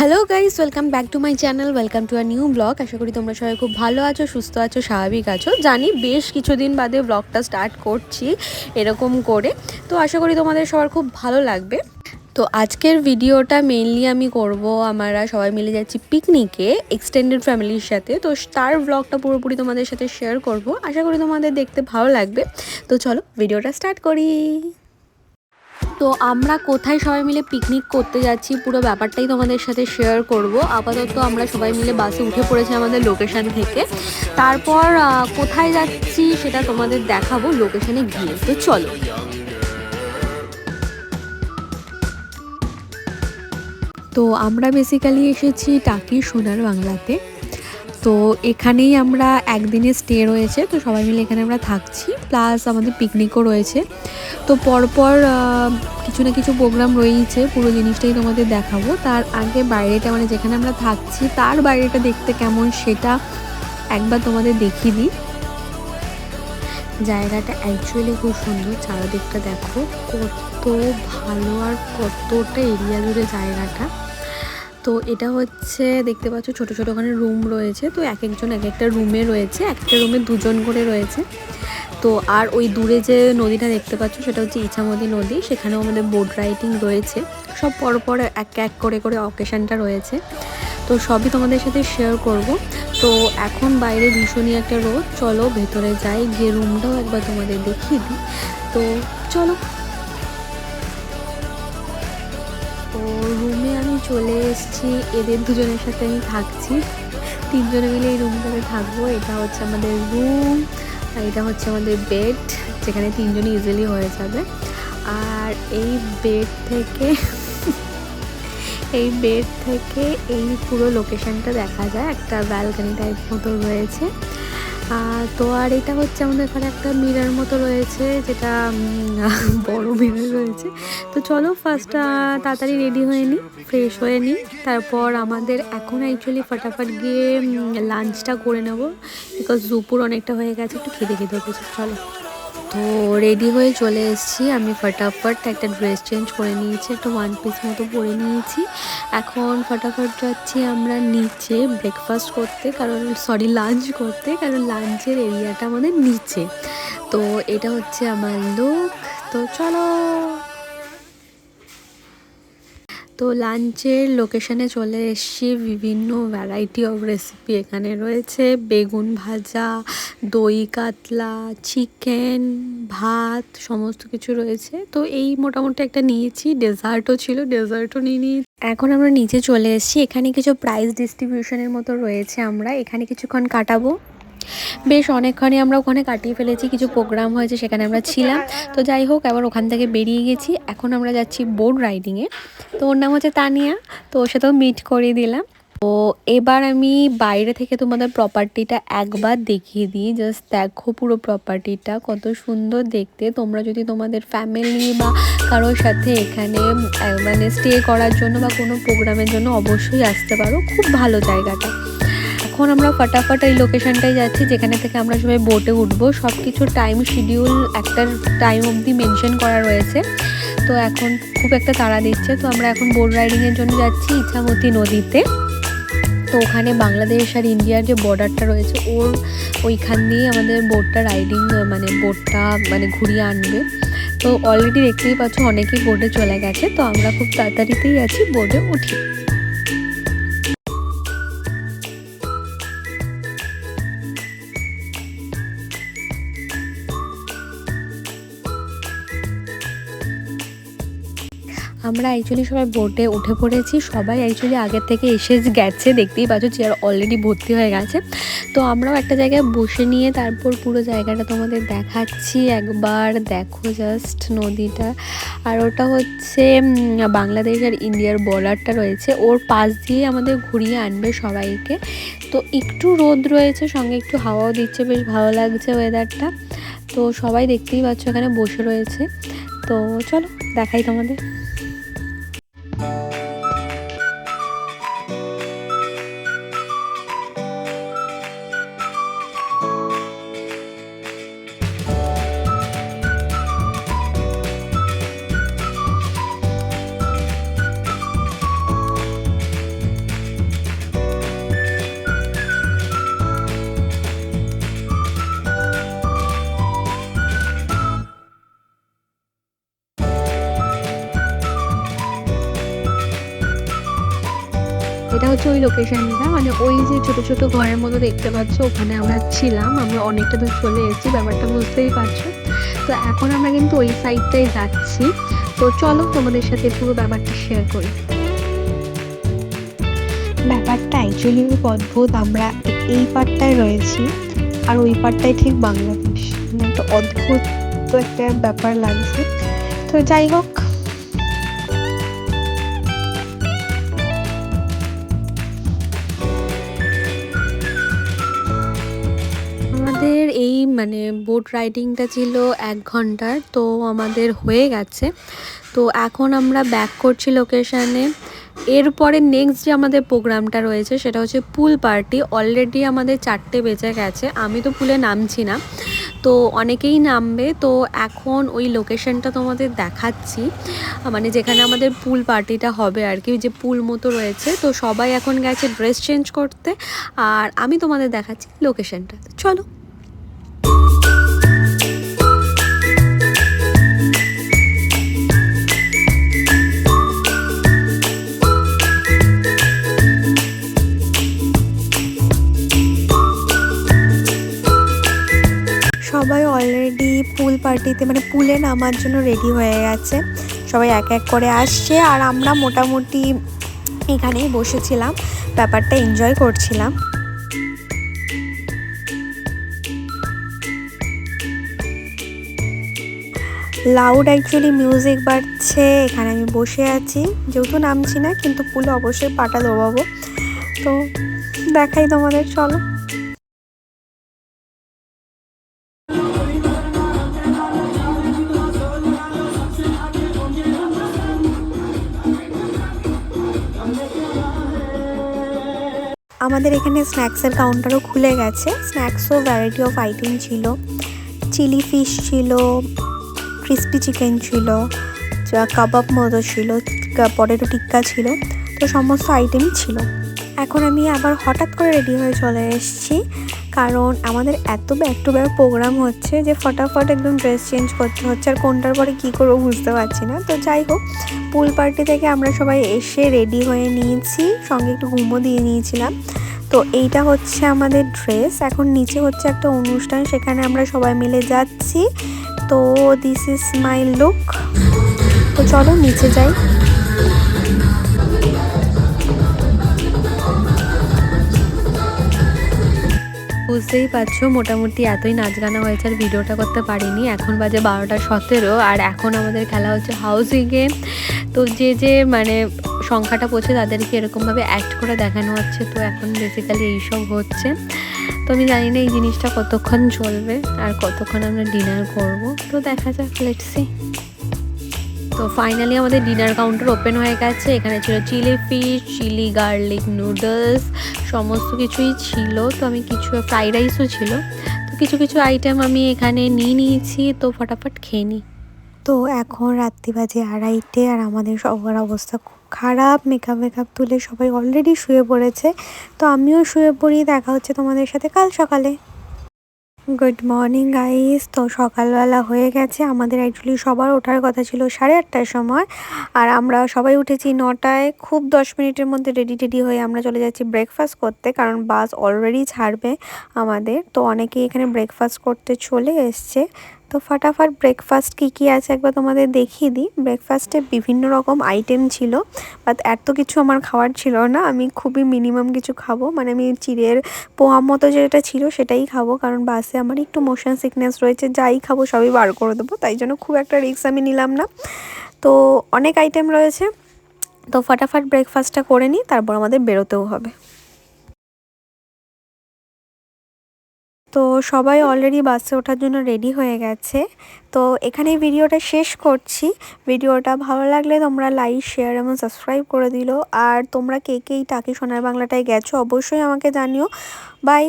Hello guys, welcome back to my channel. Welcome to a new blog. আশা করি তোমরা সবাই খুব ভালো আছো, সুস্থ আছো, স্বাভাবিক আছো। জানি বেশ কিছুদিন বাদে ব্লগটা স্টার্ট করছি এরকম করে, তো আশা করি তোমাদের সবার খুব ভালো লাগবে। তো আজকের ভিডিওটা মেইনলি আমি করব, আমরা সবাই মিলে যাচ্ছি পিকনিকে এক্সটেন্ডেড ফ্যামিলির সাথে। তো তার ব্লগটা পুরোপুরি তোমাদের সাথে শেয়ার করব, আশা করি তোমাদের দেখতে ভালো লাগবে। তো চলো ভিডিওটা স্টার্ট করি। তো আমরা কোথায় সবাই মিলে পিকনিক করতে যাচ্ছি পুরো ব্যাপারটাই তোমাদের সাথে শেয়ার করব। আপাতত আমরা সবাই মিলে বাসে উঠে পড়েছি আমাদের লোকেশন থেকে। তারপর কোথায় যাচ্ছি সেটা তোমাদের দেখাবো লোকেশনে গিয়ে। তো চলো। তো আমরা বেসিক্যালি এসেছি টাকি সোনার বাংলাতে। তো এখানেই আমরা একদিনের স্টে রয়েছে, তো সবাই মিলে এখানে আমরা থাকছি, প্লাস আমাদের পিকনিকও রয়েছে। তো পরপর কিছু না কিছু প্রোগ্রাম রয়েছে, পুরো জিনিসটাই তোমাদের দেখাবো। তার আগে বাইরেটা মানে যেখানে আমরা থাকছি তার বাইরেটা দেখতে কেমন সেটা একবার তোমাদের দেখিয়ে দিই। জায়গাটা অ্যাকচুয়ালি খুব সুন্দর, চারিদিকটা দেখো কত ভালো আর কতটা এরিয়া জুড়ে জায়গাটা। তো এটা হচ্ছে দেখতে পাচ্ছ ছোট ছোট ওখানে রুম রয়েছে, তো এক একজন এক একটা রুমে রয়েছে, একটা রুমে দুজন করে রয়েছে। তো আর ওই দূরে যে নদীটা দেখতে পাচ্ছ সেটা হচ্ছে ইছামতি নদী, সেখানেও আমাদের বোট রাইডিং রয়েছে। সব পরপর এক এক করে করে অকেশনটা রয়েছে, তো সবই তোমাদের সাথে শেয়ার করব। তো এখন বাইরে ভীষণই একটা রোদ, চলো ভেতরে যাই, গিয়ে রুমটাও একবার তোমাদের দেখিয়ে দিই। তো চলো। তো রুমে আমি চলে এসেছি, এদের দুজনের সাথে আমি থাকছি, তিনজনে মিলে এই রুমটাতে থাকবো। এটা হচ্ছে আমাদের রুম, আর এটা হচ্ছে আমাদের বেড, যেখানে তিনজনই ইজিলি হয়ে যাবে। আর এই বেড থেকে এই পুরো লোকেশনটা দেখা যায়, একটা ব্যালকনি টাইপ মতো রয়েছে। তো আর এটা হচ্ছে আমাদের এখানে একটা মিরর মতো রয়েছে, যেটা বড় মিরর রয়েছে। তো চলো ফার্স্ট তাড়াতাড়ি রেডি হয়ে নিই, ফ্রেশ হয়ে নিই। তারপর আমাদের এখন অ্যাকচুয়ালি ফটাফট গিয়ে লাঞ্চটা করে নেবো, বিকজ দুপুর অনেকটা হয়ে গেছে, একটু খেতে হচ্ছে। চলো। তো রেডি হয়ে চলে এসেছি আমি, ফটাফট একটা ড্রেস চেঞ্জ করে নিয়েছি, একটা ওয়ান পিস মতো পরে নিয়েছি। এখন ফটাফট যাচ্ছি আমরা নিচে ব্রেকফাস্ট করতে, লাঞ্চ করতে, কারণ লাঞ্চের এরিয়াটা আমাদের নিচে। তো এটা হচ্ছে আমার লুক। তো চলো। তো লাঞ্চের লোকেশনে চলে এসেছি, বিভিন্ন ভ্যারাইটি অফ রেসিপি এখানে রয়েছে, বেগুন ভাজা, দই কাতলা, চিকেন, ভাত, সমস্ত কিছু রয়েছে। তো এই মোটামুটি একটা নিয়েছি, ডেজার্টও ছিল, ডেজার্টও নিয়ে এখন আমরা নিচে চলে এসেছি। এখানে কিছু প্রাইজ ডিস্ট্রিবিউশনের মতো রয়েছে, আমরা এখানে কিছুক্ষণ কাটাবো। বেশ অনেকক্ষণই আমরা ওখানে কাটিয়ে ফেলেছি, কিছু প্রোগ্রাম হয়েছে সেখানে আমরা ছিলাম। তো যাই হোক, আবার ওখান থেকে বেরিয়ে গেছি, এখন আমরা যাচ্ছি বোট রাইডিংয়ে। তো ওর নাম হচ্ছে তানিয়া, তো ওর সাথেও মিট করিয়ে দিলাম। তো এবার আমি বাইরে থেকে তোমাদের প্রপার্টিটা একবার দেখিয়ে দিই, জাস্ট দেখো পুরো প্রপার্টিটা কত সুন্দর দেখতে। তোমরা যদি তোমাদের ফ্যামিলি বা কারোর সাথে এখানে মানে স্টে করার জন্য বা কোনো প্রোগ্রামের জন্য অবশ্যই আসতে পারো, খুব ভালো জায়গাটা। এখন আমরা ফটাফট এই লোকেশনটায় যাচ্ছি, যেখানে থেকে আমরা সবাই বোটে উঠবো। সব কিছু টাইম শিডিউল একটা টাইম অবধি মেনশন করা রয়েছে, তো এখন খুব একটা তাড়া দিচ্ছে। তো আমরা এখন বোট রাইডিংয়ের জন্য যাচ্ছি ইছামতি নদীতে। তো ওখানে বাংলাদেশ আর ইন্ডিয়ার যে বর্ডারটা রয়েছে, ওইখান দিয়ে আমাদের বোটটা ঘুরিয়ে আনবে। তো অলরেডি দেখতেই পাচ্ছ অনেকেই বোটে চলে গেছে, তো আমরা খুব তাড়াতাড়িতেই আছি, বোটে উঠি। আমরা অ্যাকচুয়ালি সবাই বোটে উঠে পড়েছি, সবাই অ্যাকচুয়ালি আগের থেকে এসে গেছে, দেখতেই পাচ্ছ চেয়ার অলরেডি ভর্তি হয়ে গেছে। তো আমরাও একটা জায়গায় বসে নিয়ে তারপর পুরো জায়গাটা তোমাদের দেখাচ্ছি, একবার দেখো জাস্ট নদীটা। আর ওটা হচ্ছে বাংলাদেশ আর ইন্ডিয়ার বর্ডারটা রয়েছে, ওর পাশ দিয়ে আমাদের ঘুরিয়ে আনবে সবাইকে। তো একটু রোদ রয়েছে, সঙ্গে একটু হাওয়াও দিচ্ছে, বেশ ভালো লাগছে ওয়েদারটা। তো সবাই দেখতেই পাচ্ছ এখানে বসে রয়েছে। তো চলো দেখাই তোমাদের। এটা হচ্ছে ওই লোকেশনটা, মানে ওই যে ছোট ছোট ঘরের মতো দেখতে পাচ্ছ, ওখানে আমরা ছিলাম। আমরা অনেকটা দূর চলে এসেছি, ব্যাপারটা বুঝতেই পারছো। তো এখন আমরা কিন্তু ওই সাইডটাই যাচ্ছি। তো চলো তোমাদের সাথে পুরো ব্যাপারটা শেয়ার করি। ব্যাপারটা অ্যাকচুয়ালি খুব অদ্ভুত। আমরা এই পার্টটায় রয়েছি আর ওই পার্টটাই ঠিক বাংলাদেশ, মানে একটা অদ্ভুত একটা ব্যাপার লাগছে। তো যাই হোক, আমাদের এই মানে বোট রাইডিংটা ছিল 1 ঘন্টার, তো আমাদের হয়ে গেছে। তো এখন আমরা ব্যাক করছি লোকেশানে। এরপরে নেক্সট যে আমাদের প্রোগ্রামটা রয়েছে সেটা হচ্ছে পুল পার্টি। অলরেডি আমাদের 4টে বেজে গেছে, আমি তো পুলে নামছি না, তো অনেকেই নামবে। তো এখন ওই লোকেশনটা তোমাদের দেখাচ্ছি, মানে যেখানে আমাদের পুল পার্টিটা হবে আর কি, যে পুল মতো রয়েছে। তো সবাই এখন গেছে ড্রেস চেঞ্জ করতে, আর আমি তোমাদের দেখাচ্ছি লোকেশনটা। চলো। সবাই অলরেডি পুল পার্টিতে মানে পুলে নামার জন্য রেডি হয়ে গেছে, সবাই এক এক করে আসছে। আর আমরা মোটামুটি এখানেই বসেছিলাম, ব্যাপারটা এনজয় করছিলাম। লাউড অ্যাকচুয়ালি মিউজিক বাজছে, এখানে আমি বসে আছি, যেহেতু নামছি না, কিন্তু পুলে অবশ্যই পাটা দবাবো। তো দেখাই তোমাদের, চলো। আমাদের এখানে স্ন্যাক্সের কাউন্টারও খুলে গেছে। স্ন্যাক্সও ভ্যারাইটি অফ আইটেম ছিল, চিলি ফিশ ছিল, ক্রিস্পি চিকেন ছিল, কাবাব মতো ছিল, পটেটো টিক্কা ছিল, তো সমস্ত আইটেমই ছিল। এখন আমি আবার হঠাৎ করে রেডি হয়ে চলে এসেছি, কারণ আমাদের এত ব্যাক টু ব্যাক প্রোগ্রাম হচ্ছে যে ফটাফট একদম ড্রেস চেঞ্জ করতে হচ্ছে, আর কোনটার পরে কী করবো বুঝতে পারছি না। তো যাই হোক, পুল পার্টি থেকে আমরা সবাই এসে রেডি হয়ে নিয়েছি, সঙ্গে একটু ঘুমও দিয়ে নিয়েছিলাম। তো এইটা হচ্ছে আমাদের ড্রেস। এখন নিচে হচ্ছে একটা অনুষ্ঠান, সেখানে আমরা সবাই মিলে যাচ্ছি। তো দিস ইজ মাই লুক। তো চলো নিচে যাই। বুঝতেই পারছো মোটামুটি এতই নাচ গানা হয়েছে, আর ভিডিওটা করতে পারিনি। এখন বাজে 12:17, আর এখন আমাদের খেলা হচ্ছে হাউসিং গেম। তো যে যে মানে সংখ্যাটা পড়ছে তাদেরকে এরকমভাবে অ্যাক্ট করে দেখানো হচ্ছে। তো এখন বেসিক্যালি এইসব হচ্ছে। তো আমি জানি না এই জিনিসটা কতক্ষণ চলবে আর কতক্ষণ আমরা ডিনার করব, তো দেখা যাক, লেটস সি। তো ফাইনালি আমাদের ডিনার কাউন্টার ওপেন হয়ে গেছে। এখানে ছিল chilli fish, chilli garlic noodles, সমস্ত কিছুই ছিল। তো আমি কিছু ফ্রাইড রাইসও ছিল, তো কিছু কিছু আইটেম আমি এখানে নিয়েছি। তো ফটাফট খেয়ে নিই। তো এখন রাত্রি বাজে 2:30, আর আমাদের সবার অবস্থা খুব খারাপ। মেকআপ তুলে সবাই অলরেডি শুয়ে পড়েছে, তো আমিও শুয়ে পড়ি। দেখা হচ্ছে তোমাদের সাথে কাল সকালে। Good morning guys. তো সকালবেলা হয়ে গেছে, আমাদের অ্যাকচুয়ালি সবার ওঠার কথা ছিল 8:30টার সময়, আর আমরা সবাই উঠেছি 9টায়। খুব 10 মিনিটের মধ্যে রেডি হয়ে আমরা চলে যাচ্ছি ব্রেকফাস্ট করতে, কারণ বাস অলরেডি ছাড়বে আমাদের। তো অনেকেই এখানে ব্রেকফাস্ট করতে চলে এসছে। তো ফটাফট ব্রেকফাস্ট কী আছে একবার তোমাদের দেখিয়ে দিই। ব্রেকফাস্টে বিভিন্ন রকম আইটেম ছিল, বাট এত কিছু আমার খাওয়ার ছিল না। আমি খুবই মিনিমাম কিছু খাবো, মানে আমি চিড়ের পোহা মতো যেটা ছিল সেটাই খাবো, কারণ বাসে আমার একটু মোশন সিকনেস রয়েছে। যাই খাবো সবই বার করে দেবো, তাই জন্য খুব একটা রিস্ক আমি নিলাম না। তো অনেক আইটেম রয়েছে, তো ফটাফট ব্রেকফাস্টটা করে নিই, তারপর আমাদের বেরোতেও হবে। তো সবাই অলরেডি বাসে ওঠার জন্য রেডি হয়ে গেছে। তো এখানেই ভিডিওটা শেষ করছি। ভিডিওটা ভালো লাগলে তোমরা লাইক, শেয়ার এবং সাবস্ক্রাইব করে দিলো। আর তোমরা কে কে এই টাকি সোনার বাংলাটায় গেছো অবশ্যই আমাকে জানিও। বাই।